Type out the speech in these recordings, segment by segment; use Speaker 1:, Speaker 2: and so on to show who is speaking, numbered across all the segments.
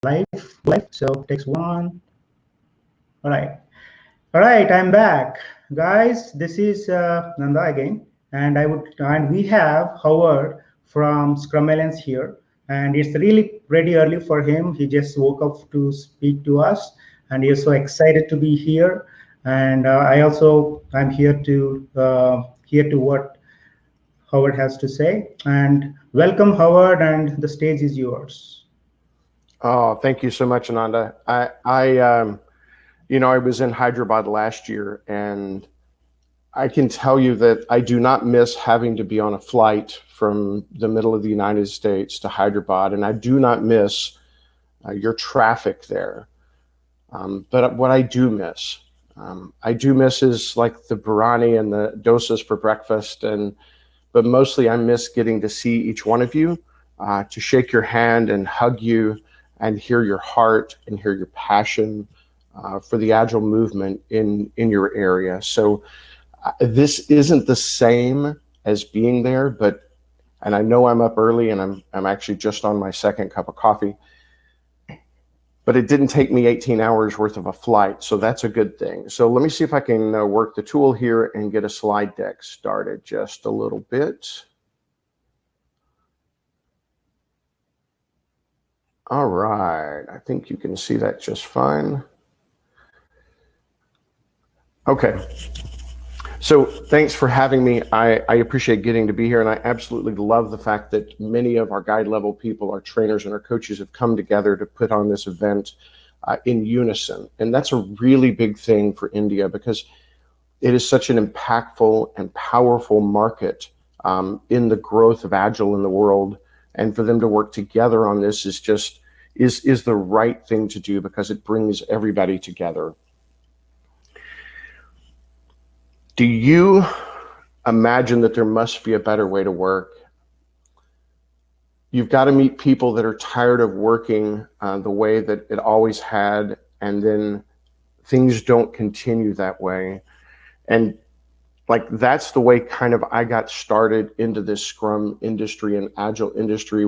Speaker 1: live. So takes one. All right. All right, I'm back, guys. This is Nanda again, and we have Howard from Scrum Alliance here, and it's really pretty early for him. He just woke up to speak to us, and he is so excited to be here. And I'm here to what Howard has to say. And welcome, Howard, and the stage is yours.
Speaker 2: Oh, thank you so much, Ananda. I was in Hyderabad last year, and I can tell you that I do not miss having to be on a flight from the middle of the United States to Hyderabad, and I do not miss your traffic there. But what I do miss is like the biryani and the dosas for breakfast, but mostly I miss getting to see each one of you, to shake your hand and hug you and hear your heart and hear your passion for the Agile movement in your area. So this isn't the same as being there, and I know I'm up early and I'm actually just on my second cup of coffee, but it didn't take me 18 hours worth of a flight, so that's a good thing. So let me see if I can work the tool here and get a slide deck started just a little bit. All right, I think you can see that just fine. Okay, so thanks for having me. I appreciate getting to be here, and I absolutely love the fact that many of our guide level people, our trainers and our coaches have come together to put on this event in unison. And that's a really big thing for India because it is such an impactful and powerful market in the growth of Agile in the world. And for them to work together on this is the right thing to do because it brings everybody together. Do you imagine that there must be a better way to work? You've got to meet people that are tired of working the way that it always had, and then things don't continue that way. And that's the way kind of I got started into this Scrum industry and Agile industry.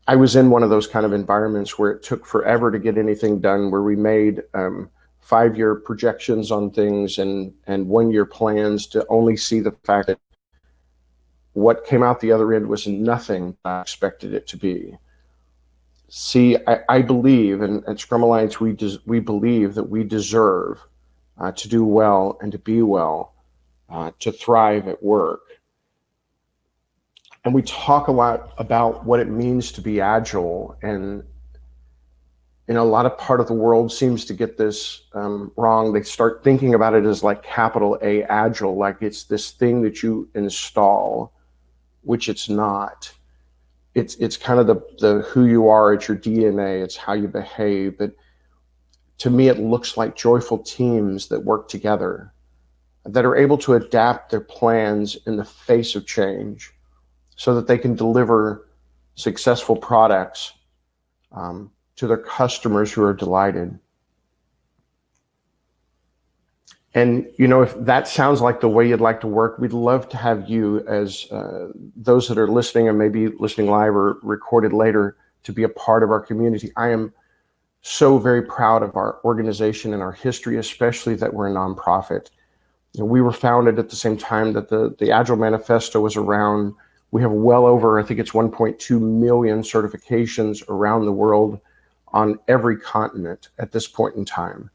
Speaker 2: I was in one of those kind of environments where it took forever to get anything done, where we made 5-year projections on things and 1-year plans to only see the fact that what came out the other end was nothing I expected it to be. See, I believe, and at Scrum Alliance, we believe that we deserve to do well and to be well, to thrive at work. And we talk a lot about what it means to be Agile, and a lot of part of the world seems to get this wrong. They start thinking about it as like capital A Agile, like it's this thing that you install, which it's not. It's kind of the who you are, it's your DNA, it's how you behave. But to me, it looks like joyful teams that work together, that are able to adapt their plans in the face of change so that they can deliver successful products to their customers who are delighted. And, if that sounds like the way you'd like to work, we'd love to have you as those that are listening and maybe listening live or recorded later to be a part of our community. I am so very proud of our organization and our history, especially that we're a nonprofit. We were founded at the same time that the Agile Manifesto was around. We have well over, I think it's 1.2 million certifications around the world on every continent at this point in time.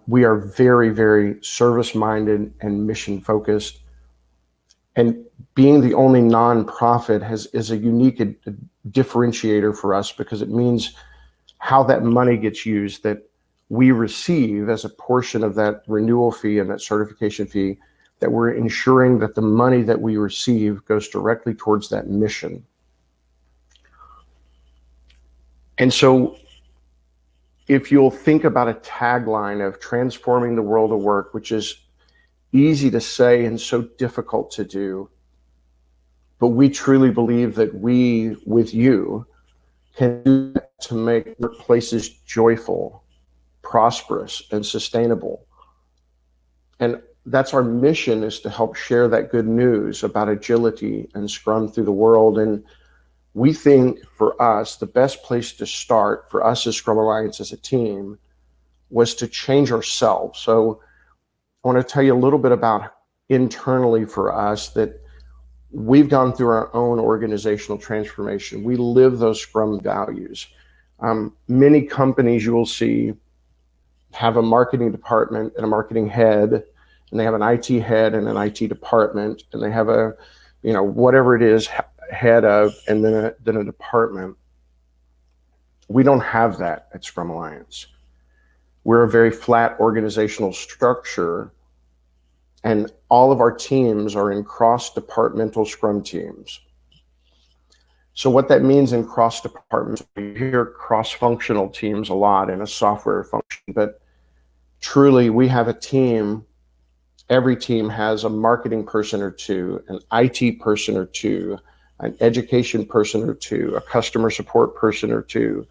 Speaker 2: We are very, very service-minded and mission-focused. And being the only nonprofit is a unique differentiator for us because it means how that money gets used, that we receive as a portion of that renewal fee and that certification fee, that we're ensuring that the money that we receive goes directly towards that mission. And so if you'll think about a tagline of transforming the world of work, which is easy to say and so difficult to do, but we truly believe that we, with you, can do that to make workplaces joyful, prosperous, and sustainable. And that's our mission, is to help share that good news about agility and Scrum through the world. And we think for us, the best place to start for us as Scrum Alliance as a team was to change ourselves. So I want to tell you a little bit about internally for us that we've gone through our own organizational transformation. We live those Scrum values. Many companies you will see have a marketing department and a marketing head, and they have an IT head and an IT department, and they have a, whatever it is, head of, and then a department. We don't have that at Scrum Alliance. We're a very flat organizational structure, and all of our teams are in cross-departmental Scrum teams. So what that means in cross-departmental, you hear cross-functional teams a lot in a software function, but truly we have a team. Every team has a marketing person or two, an IT person or two, an education person or two, a customer support person or two.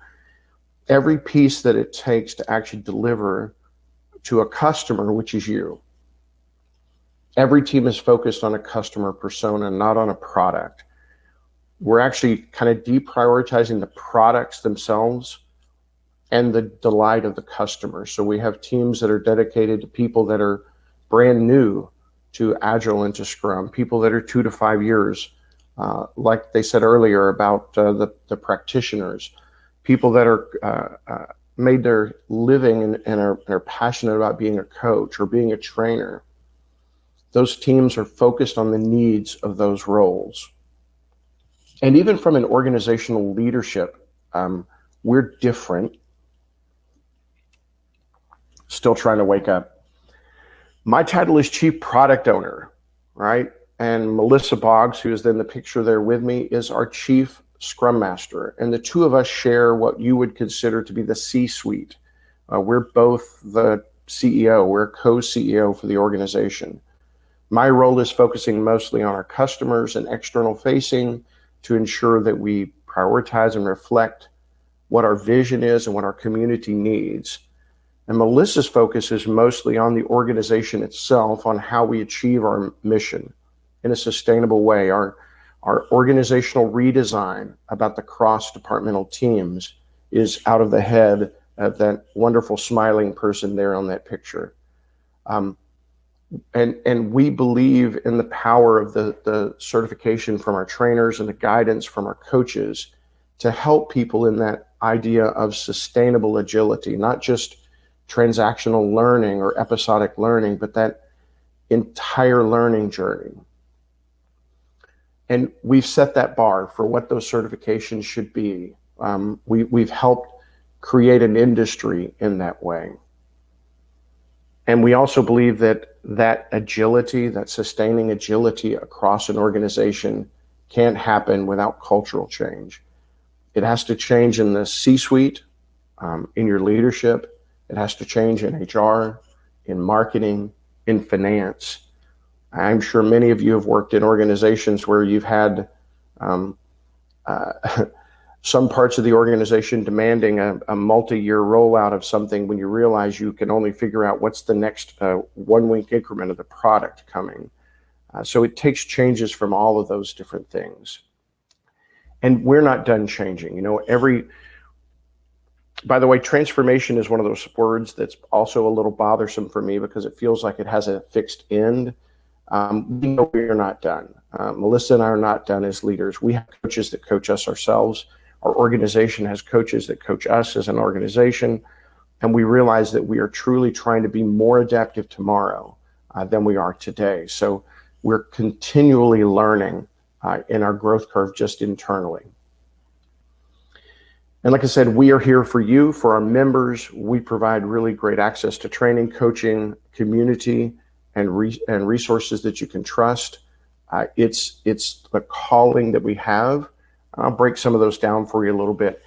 Speaker 2: Every piece that it takes to actually deliver to a customer, which is you. Every team is focused on a customer persona, not on a product. We're actually kind of deprioritizing the products themselves and the delight of the customer. So we have teams that are dedicated to people that are brand new to Agile and to Scrum, people that are 2 to 5 years, like they said earlier about the practitioners, people that are made their living and are passionate about being a coach or being a trainer. Those teams are focused on the needs of those roles. And even from an organizational leadership, we're different. Still trying to wake up. My title is Chief Product Owner, right? And Melissa Boggs, who is in the picture there with me, is our Chief Scrum Master. And the two of us share what you would consider to be the C-suite. We're both the CEO. We're co-CEO for the organization. My role is focusing mostly on our customers and external facing to ensure that we prioritize and reflect what our vision is and what our community needs. And Melissa's focus is mostly on the organization itself, on how we achieve our mission in a sustainable way. Our organizational redesign about the cross-departmental teams is out of the head of that wonderful smiling person there on that picture. And we believe in the power of the certification from our trainers and the guidance from our coaches to help people in that idea of sustainable agility, not just transactional learning or episodic learning, but that entire learning journey. And we've set that bar for what those certifications should be. We've helped create an industry in that way. And we also believe that agility, that sustaining agility across an organization can't happen without cultural change. It has to change in the C-suite, in your leadership. It has to change in HR, in marketing, in finance. I'm sure many of you have worked in organizations where you've had some parts of the organization demanding a multi-year rollout of something when you realize you can only figure out what's the next 1 week increment of the product coming. So it takes changes from all of those different things. And we're not done changing. By the way, transformation is one of those words that's also a little bothersome for me because it feels like it has a fixed end. We know we're not done. Melissa and I are not done as leaders. We have coaches that coach us ourselves. Our organization has coaches that coach us as an organization. And we realize that we are truly trying to be more adaptive tomorrow than we are today. So we're continually learning in our growth curve just internally. And like I said, we are here for you, for our members. We provide really great access to training, coaching, community, and resources that you can trust. It's the calling that we have. I'll break some of those down for you a little bit.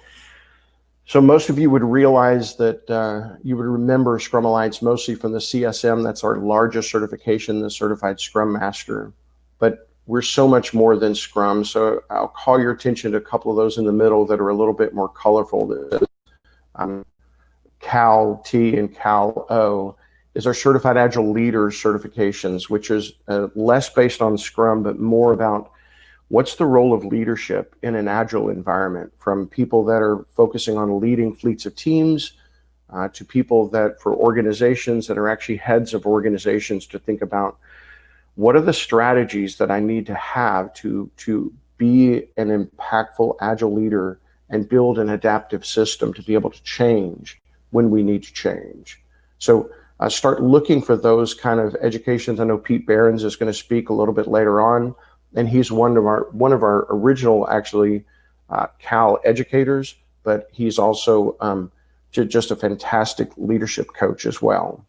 Speaker 2: So most of you would realize that you would remember Scrum Alliance mostly from the CSM. That's our largest certification, the Certified Scrum Master. But we're so much more than Scrum. So I'll call your attention to a couple of those in the middle that are a little bit more colorful. Cal T and Cal O is our Certified Agile Leaders certifications, which is less based on Scrum, but more about What's the role of leadership in an agile environment, from people that are focusing on leading fleets of teams to people that, for organizations that are actually heads of organizations, to think about what are the strategies that I need to have to be an impactful agile leader and build an adaptive system to be able to change when we need to change. So start looking for those kind of educations. I know Pete Behrens is going to speak a little bit later on, and he's one of our original actually Cal educators, but he's also just a fantastic leadership coach as well.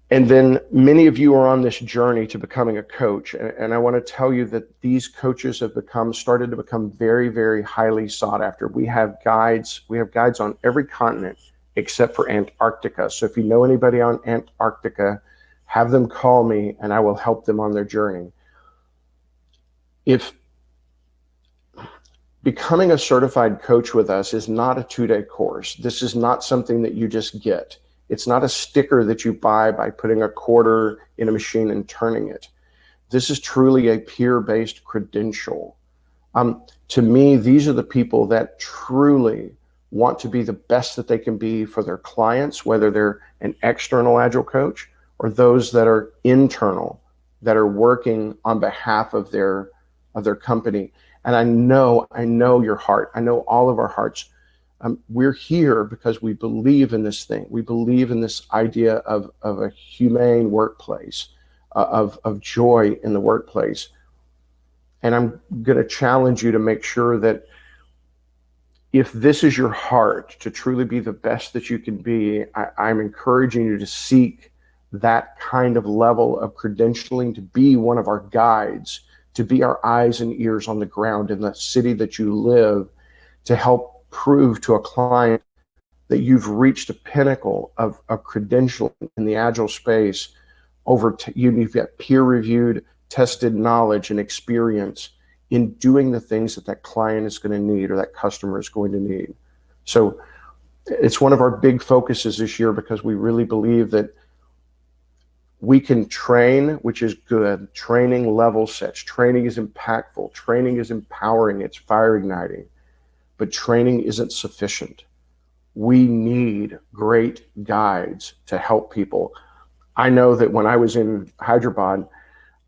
Speaker 2: And then many of you are on this journey to becoming a coach, and I want to tell you that these coaches have started to become very, very highly sought after. We have guides on every continent except for Antarctica. So if you know anybody on Antarctica, have them call me and I will help them on their journey. If becoming a certified coach with us is not a 2-day course, this is not something that you just get. It's not a sticker that you buy by putting a quarter in a machine and turning it. This is truly a peer-based credential. To me, these are the people that truly want to be the best that they can be for their clients, whether they're an external agile coach or those that are internal, that are working on behalf of their company. And I know your heart. I know all of our hearts. We're here because we believe in this thing. We believe in this idea of a humane workplace, of joy in the workplace. And I'm going to challenge you to make sure that if this is your heart to truly be the best that you can be, I'm encouraging you to seek that kind of level of credentialing, to be one of our guides, to be our eyes and ears on the ground in the city that you live, to help prove to a client that you've reached a pinnacle of credentialing in the agile space. You've got peer-reviewed, tested knowledge and experience in doing the things that client is going to need or that customer is going to need. So it's one of our big focuses this year, because we really believe that we can train, which is good. Training level sets. Training is impactful. Training is empowering. It's fire igniting. But training isn't sufficient. We need great guides to help people. I know that when I was in Hyderabad,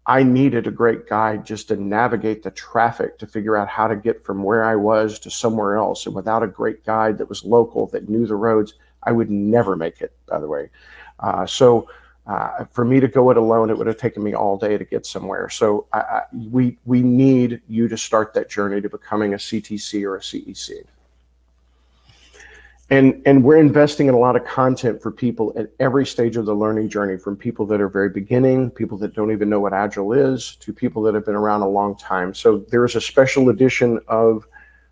Speaker 2: I needed a great guide just to navigate the traffic, to figure out how to get from where I was to somewhere else. And without a great guide that was local, that knew the roads, I would never make it, by the way. So for me to go it alone, it would have taken me all day to get somewhere. So we need you to start that journey to becoming a CTC or a CEC. And we're investing in a lot of content for people at every stage of the learning journey, from people that are very beginning, people that don't even know what Agile is, to people that have been around a long time. So there's a special edition of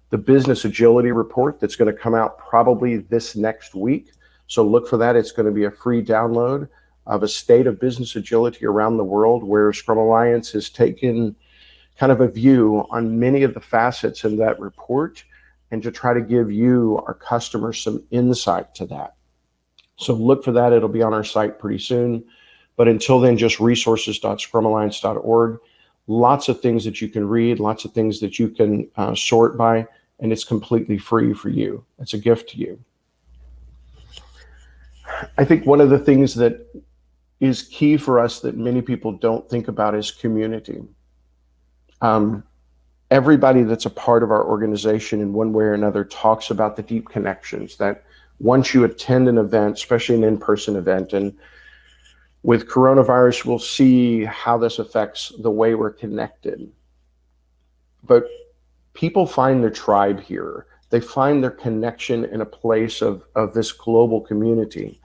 Speaker 2: the Business Agility Report that's going to come out probably this next week. So look for that. It's going to be a free download of a state of business agility around the world, where Scrum Alliance has taken kind of a view on many of the facets in that report, and to try to give you, our customers, some insight to that. So look for that. It'll be on our site pretty soon. But until then, just resources.scrumalliance.org. Lots of things that you can read, lots of things that you can sort by, and it's completely free for you. It's a gift to you. I think one of the things that is key for us that many people don't think about is community. Everybody that's a part of our organization in one way or another talks about the deep connections that once you attend an event, especially an in-person event, and with coronavirus, we'll see how this affects the way we're connected. But people find their tribe here. They find their connection in a place of this global community.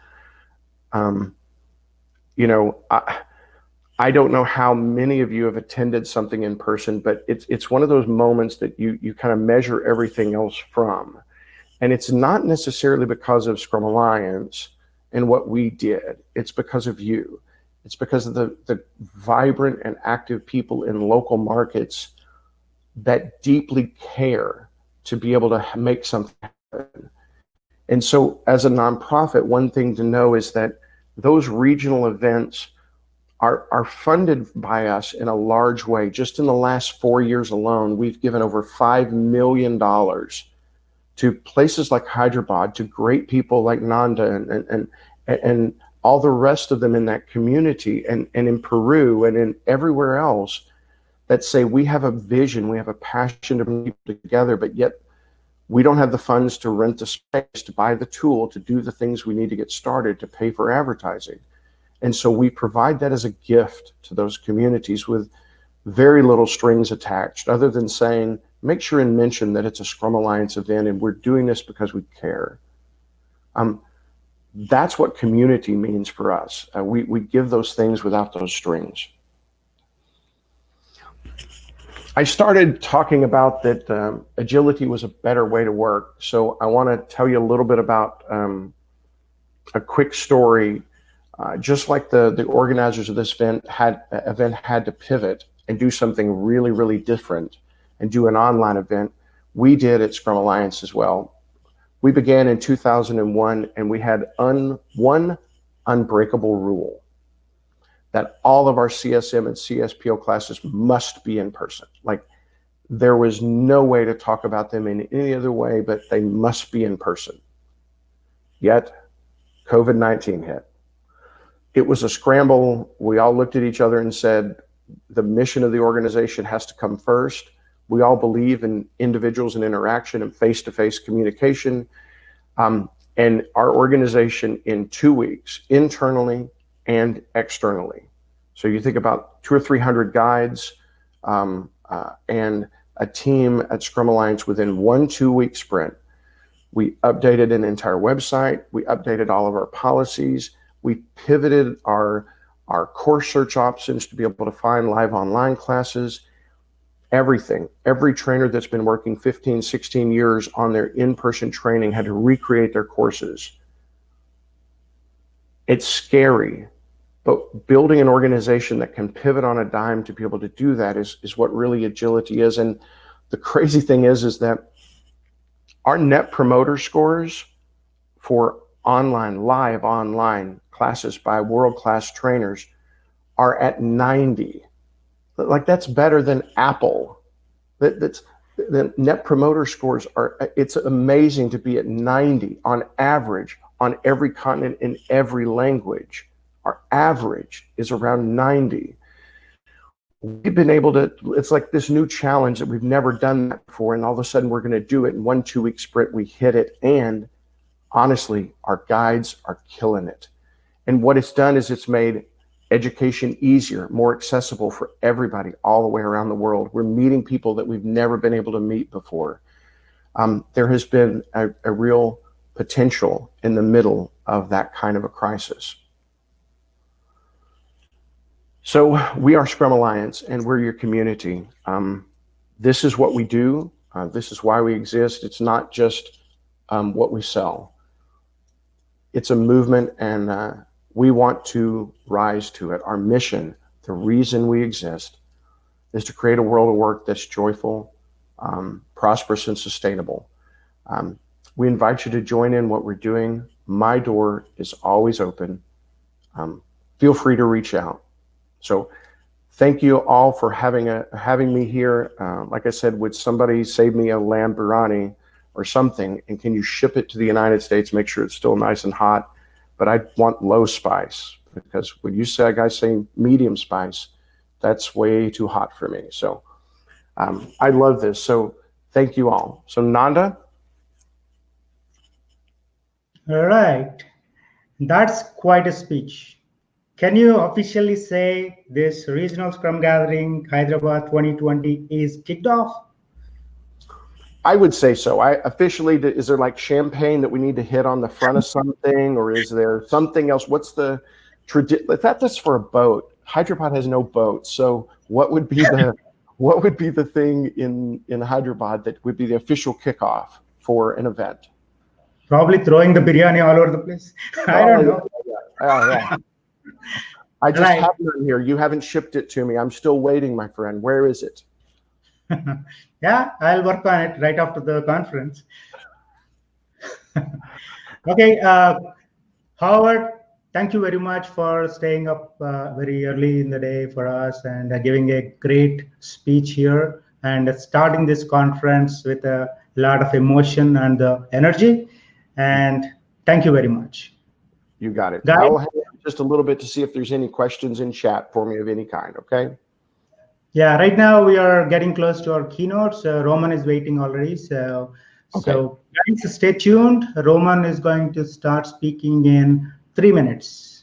Speaker 2: I don't know how many of you have attended something in person, but it's one of those moments that you kind of measure everything else from. And it's not necessarily because of Scrum Alliance and what we did. It's because of you. It's because of the vibrant and active people in local markets that deeply care to be able to make something happen. And so as a nonprofit, one thing to know is that those regional events are funded by us in a large way. Just in the last 4 years alone, we've given over $5 million to places like Hyderabad, to great people like Nanda and all the rest of them in that community, and in Peru and in everywhere else, that say we have a vision, we have a passion to bring people together, but yet we don't have the funds to rent the space, to buy the tool, to do the things we need to get started, to pay for advertising. And so we provide that as a gift to those communities with very little strings attached, other than saying, make sure and mention that it's a Scrum Alliance event and we're doing this because we care. That's what community means for us. We give those things without those strings. I started talking about that agility was a better way to work. So I want to tell you a little bit about a quick story. Just like the organizers of this event had to pivot and do something really, really different and do an online event, we did at Scrum Alliance as well. We began in 2001, and we had one unbreakable rule, that all of our CSM and CSPO classes must be in person. Like, there was no way to talk about them in any other way, but they must be in person. Yet, COVID-19 hit. It was a scramble. We all looked at each other and said, the mission of the organization has to come first. We all believe in individuals and interaction and face-to-face communication. And our organization in 2 weeks, internally and externally. So you think about 200 or 300 guides and a team at Scrum Alliance within 1 2-week sprint. We updated an entire website. We updated all of our policies. We pivoted our course search options to be able to find live online classes. Everything. Every trainer that's been working 15, 16 years on their in-person training had to recreate their courses. It's scary, but building an organization that can pivot on a dime to be able to do that is what really agility is. And the crazy thing is that our net promoter scores for live online classes by world-class trainers are at 90. Like, that's better than Apple. The net promoter scores it's amazing to be at 90 on average on every continent in every language. Our average is around 90. We've been able to, it's like this new challenge that we've never done that before, and all of a sudden we're going to do it in 1 2-week sprint. We hit it, and honestly, our guides are killing it. And what it's done is it's made education easier, more accessible for everybody all the way around the world. We're meeting people that we've never been able to meet before. There has been a real potential in the middle of that kind of a crisis. So we are Scrum Alliance, and we're your community. This is what we do. This is why we exist. It's not just what we sell. It's a movement, and we want to rise to it. Our mission, the reason we exist, is to create a world of work that's joyful, prosperous, and sustainable. We invite you to join in what we're doing. My door is always open. Feel free to reach out. So thank you all for having me here. Like I said, would somebody save me a lamb biryani or something, and can you ship it to the United States, make sure it's still nice and hot? But I want low spice, because when you guys say medium spice, that's way too hot for me. So I love this. So thank you all. So Nanda?
Speaker 1: All right. That's quite a speech. Can you officially say this regional Scrum Gathering Hyderabad 2020 is kicked off?
Speaker 2: I would say so. Officially, is there like champagne that we need to hit on the front of something, or is there something else? What's the tradition? That's for a boat. Hyderabad has no boat, so what would be the thing in Hyderabad that would be the official kickoff for an event?
Speaker 1: Probably throwing the biryani all over the place. I don't know.
Speaker 2: Yeah. I just have none here. You haven't shipped it to me. I'm still waiting, my friend. Where is it?
Speaker 1: Yeah, I'll work on it right after the conference. Okay, Howard, thank you very much for staying up very early in the day for us and giving a great speech here and starting this conference with a lot of emotion and energy. And thank you very much.
Speaker 2: You got it.
Speaker 1: Guys,
Speaker 2: I'll hang out just a little bit to see if there's any questions in chat for me of any kind, okay?
Speaker 1: yeah, right now we are getting close to our keynotes. Roman is waiting already. So guys, stay tuned. Roman is going to start speaking in 3 minutes.